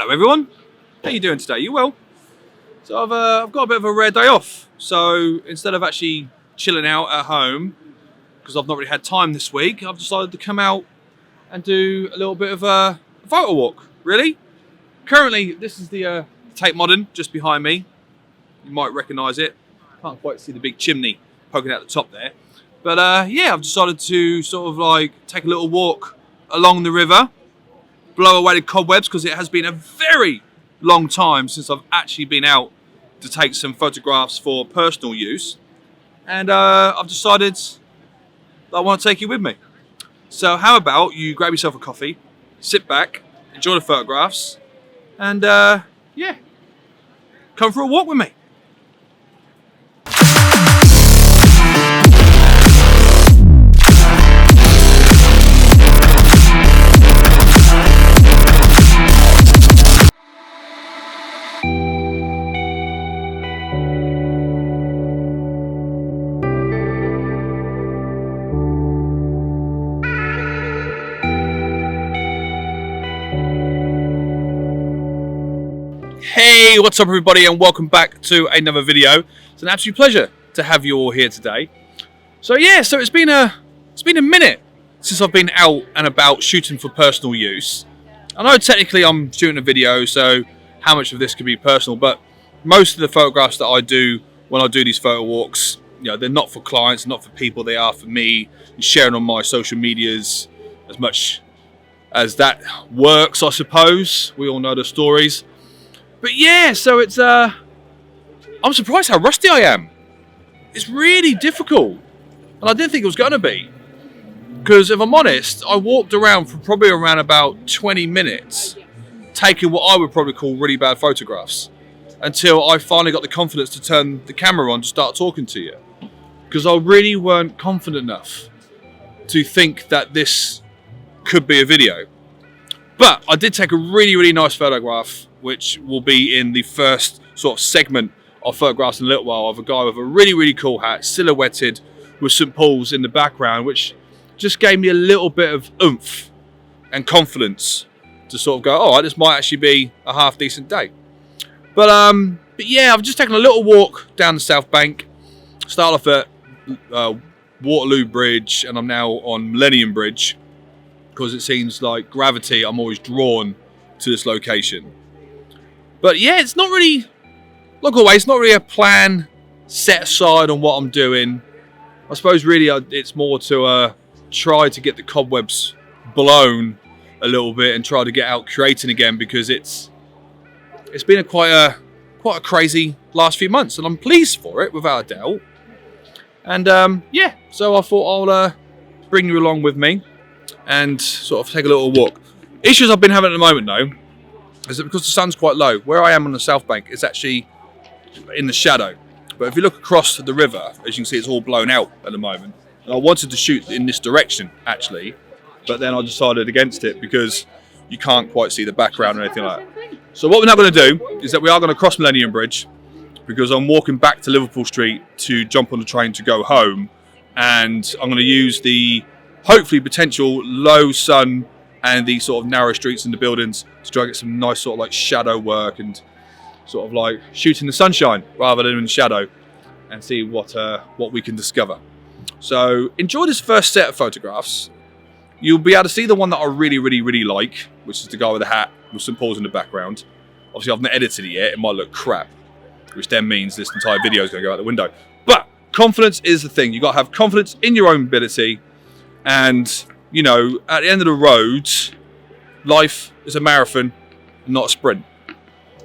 Hello everyone, how you doing today? You well? So I've got a bit of a rare day off. So instead of actually chilling out at home, because I've not really had time this week, I've decided to come out and do a little bit of a photo walk, really. Currently, this is the Tate Modern just behind me. You might recognise it. Can't quite see the big chimney poking out the top there. But yeah, I've decided to sort of like take a little walk along the river, blow away the cobwebs, because it has been a very long time since I've actually been out to take some photographs for personal use. And I've decided that I want to take you with me. So how about you grab yourself a coffee, sit back, enjoy the photographs, and yeah, come for a walk with me. Hey, what's up everybody, and welcome back to another video. It's an absolute pleasure to have you all here today. So yeah, so it's been a minute since I've been out and about shooting for personal use. I know technically I'm shooting a video, so how much of this could be personal, but most of the photographs that I do when I do these photo walks, you know, they're not for clients, not for people, they are for me, and sharing on my social medias as much as that works, I suppose. We all know the stories. But yeah, so it's, I'm surprised how rusty I am. It's really difficult. And I didn't think it was going to be. Because if I'm honest, I walked around for probably around about 20 minutes, taking what I would probably call really bad photographs, until I finally got the confidence to turn the camera on to start talking to you. Because I really weren't confident enough to think that this could be a video. But I did take a really, really nice photograph, which will be in the first sort of segment of photographs in a little while, of a guy with a really, really cool hat, silhouetted with St. Paul's in the background, which just gave me a little bit of oomph and confidence to sort of go, all right, this might actually be a half decent day. But yeah, I've just taken a little walk down the South Bank, started off at Waterloo Bridge, and I'm now on Millennium Bridge, because it seems like gravity, I'm always drawn to this location. But yeah, it's not really, like always, it's not really a plan set aside on what I'm doing. I suppose really it's more to try to get the cobwebs blown a little bit and try to get out creating again, because it's been quite a crazy last few months, and I'm pleased for it without a doubt. And yeah, so I thought I'll bring you along with me and sort of take a little walk. Issues I've been having at the moment though, is that because the sun's quite low, where I am on the South Bank, it's actually in the shadow. But if you look across the river, as you can see, it's all blown out at the moment. And I wanted to shoot in this direction, actually, but then I decided against it because you can't quite see the background or anything like that. So what we're now going to do is that we are going to cross Millennium Bridge, because I'm walking back to Liverpool Street to jump on the train to go home. And I'm going to use the hopefully potential low sun and the sort of narrow streets in the buildings to try to get some nice sort of like shadow work and sort of like shoot in the sunshine rather than in the shadow, and see what we can discover. So enjoy this first set of photographs. You'll be able to see the one that I really, really, really like, which is the guy with the hat with St. Paul's in the background. Obviously I've not edited it yet, it might look crap, which then means this entire video is going to go out the window. But confidence is the thing. You've got to have confidence in your own ability. And you know, at the end of the road, life is a marathon, not a sprint.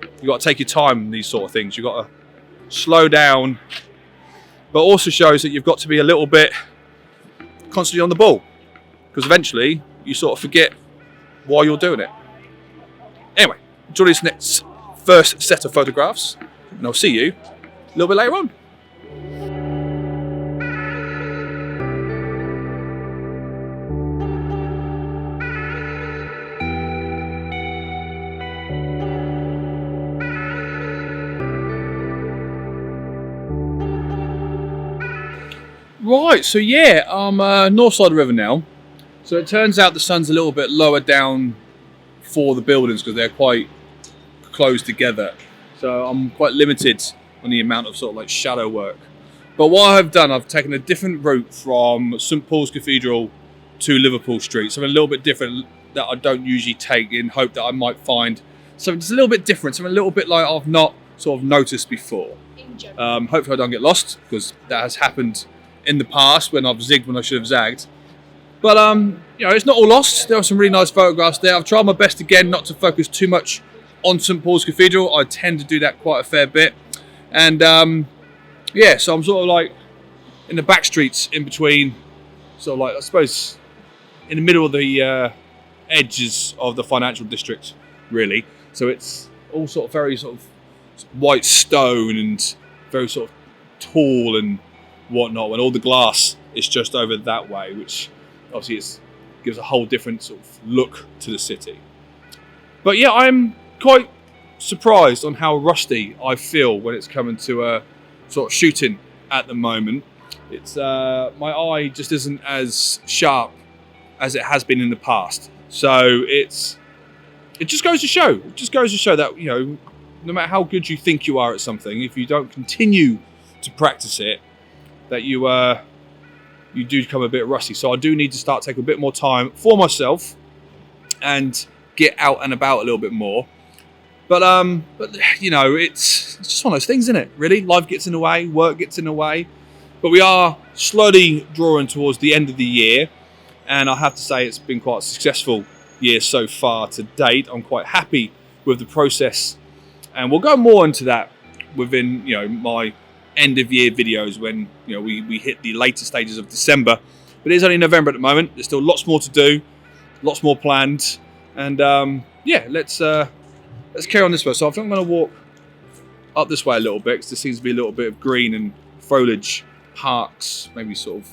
You've got to take your time in these sort of things. You've got to slow down, but also shows that you've got to be a little bit constantly on the ball, because eventually you sort of forget why you're doing it. Anyway, enjoy this next first set of photographs, and I'll see you a little bit later on. Right, so yeah, I'm north side of the river now. So it turns out the sun's a little bit lower down for the buildings because they're quite close together. So I'm quite limited on the amount of sort of like shadow work. But what I've done, I've taken a different route from St Paul's Cathedral to Liverpool Street. Something a little bit different that I don't usually take, in hope that I might find something just a little bit different, something a little bit like I've not sort of noticed before. Hopefully I don't get lost, because that has happened in the past when I've zigged when I should have zagged. But you know, it's not all lost. There are some really nice photographs there. I've tried my best again not to focus too much on St Paul's Cathedral. I tend to do that quite a fair bit. And yeah, so I'm sort of like in the back streets in between, sort of like, I suppose, in the middle of the edges of the financial district, really. So it's all sort of very sort of white stone and very sort of tall and whatnot, when all the glass is just over that way, which obviously gives a whole different sort of look to the city. But yeah, I'm quite surprised on how rusty I feel when it's coming to sort of shooting at the moment. It's my eye just isn't as sharp as it has been in the past. So it just goes to show. It just goes to show that, you know, no matter how good you think you are at something, if you don't continue to practice it, that you do become a bit rusty. So I do need to start taking a bit more time for myself and get out and about a little bit more. But you know, it's just one of those things, isn't it? Really, life gets in the way, work gets in the way. But we are slowly drawing towards the end of the year, and I have to say it's been quite a successful year so far to date. I'm quite happy with the process, and we'll go more into that within, you know, my end of year videos when, you know, we hit the later stages of December. But it is only November at the moment. There's still lots more to do, lots more planned, and yeah, let's carry on this way. So I think I'm going to walk up this way a little bit, because there seems to be a little bit of green and foliage, parks, maybe sort of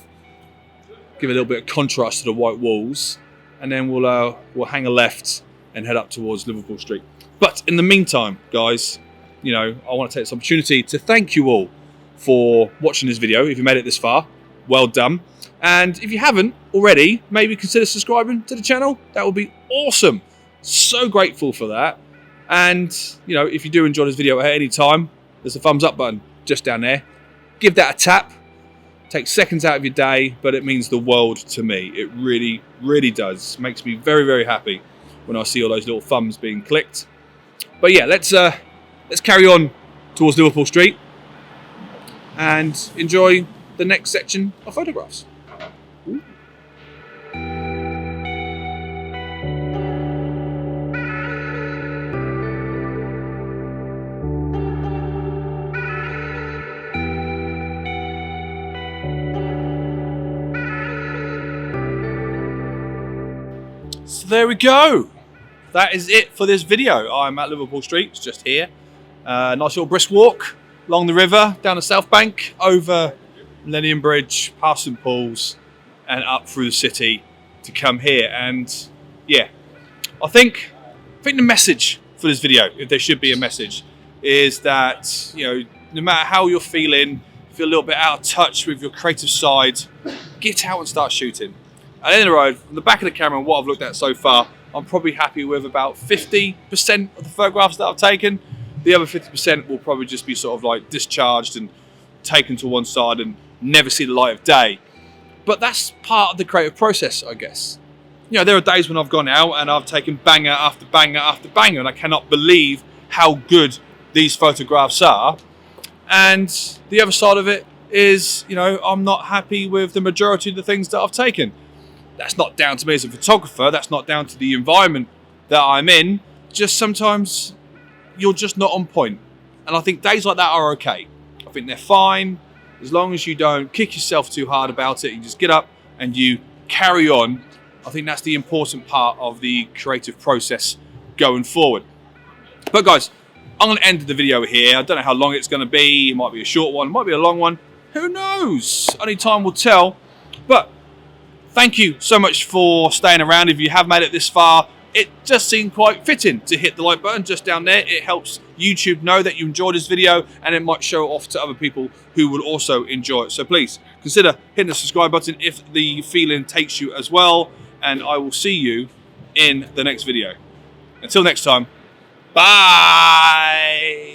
give a little bit of contrast to the white walls, and then we'll hang a left and head up towards Liverpool Street. But in the meantime, guys, you know, I want to take this opportunity to thank you all for watching this video. If you made it this far, well done. And if you haven't already, maybe consider subscribing to the channel. That would be awesome. So grateful for that. And, you know, if you do enjoy this video at any time, there's a thumbs up button just down there. Give that a tap. Takes seconds out of your day, but it means the world to me. It really, really does. Makes me very, very happy when I see all those little thumbs being clicked. But yeah, let's carry on towards Liverpool Street and enjoy the next section of photographs. Ooh. So there we go. That is it for this video. I'm at Liverpool Street, it's just here. Nice little brisk walk along the river, down the South Bank, over Millennium Bridge, past St Paul's, and up through the city to come here. And yeah, I think the message for this video, if there should be a message, is that, you know, no matter how you're feeling, if you're a little bit out of touch with your creative side, get out and start shooting. At the end of the road, from the back of the camera and what I've looked at so far, I'm probably happy with about 50% of the photographs that I've taken. The other 50% will probably just be sort of like discharged and taken to one side and never see the light of day. But that's part of the creative process, I guess. You know, there are days when I've gone out and I've taken banger after banger after banger, and I cannot believe how good these photographs are. And the other side of it is, you know, I'm not happy with the majority of the things that I've taken. That's not down to me as a photographer. That's not down to the environment that I'm in. Just sometimes you're just not on point. And I think days like that are okay. I think they're fine as long as you don't kick yourself too hard about it. You just get up and you carry on. I think that's the important part of the creative process going forward. But guys, I'm going to end the video here. I don't know how long it's going to be. It might be a short one. It might be a long one. Who knows? Only time will tell. But thank you so much for staying around. If you have made it this far, it just seemed quite fitting to hit the like button just down there. It helps YouTube know that you enjoyed this video, and it might show it off to other people who will also enjoy it. So please consider hitting the subscribe button if the feeling takes you as well, and I will see you in the next video. Until next time, Bye.